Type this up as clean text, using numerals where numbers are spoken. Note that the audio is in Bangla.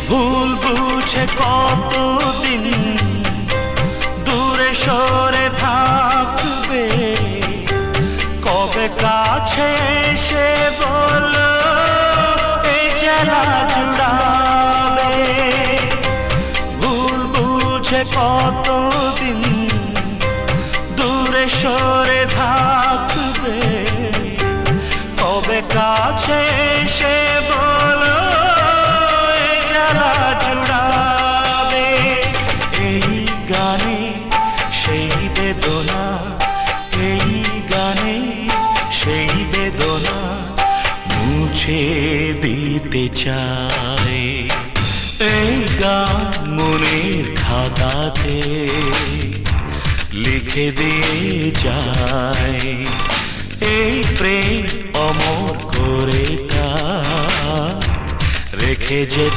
ভুল বুঝে কতদিন দূরে সরে থাকবে, কবে কাছে এসে বলো এই জ্বালা জুড়াবে। ভুল বুঝে কতদিন দূরে সরে থাকবে, কবে কাছে এসে বলো এই জ্বালা জুড়াবে। এই গানে সেই বেদনা, এই গানে সেই বেদনা মুছে দিতে চাই। এই গান মনের খাতাতে লিখে দিয়ে যায়, এই প্রেম অমর করে তা রেখে যে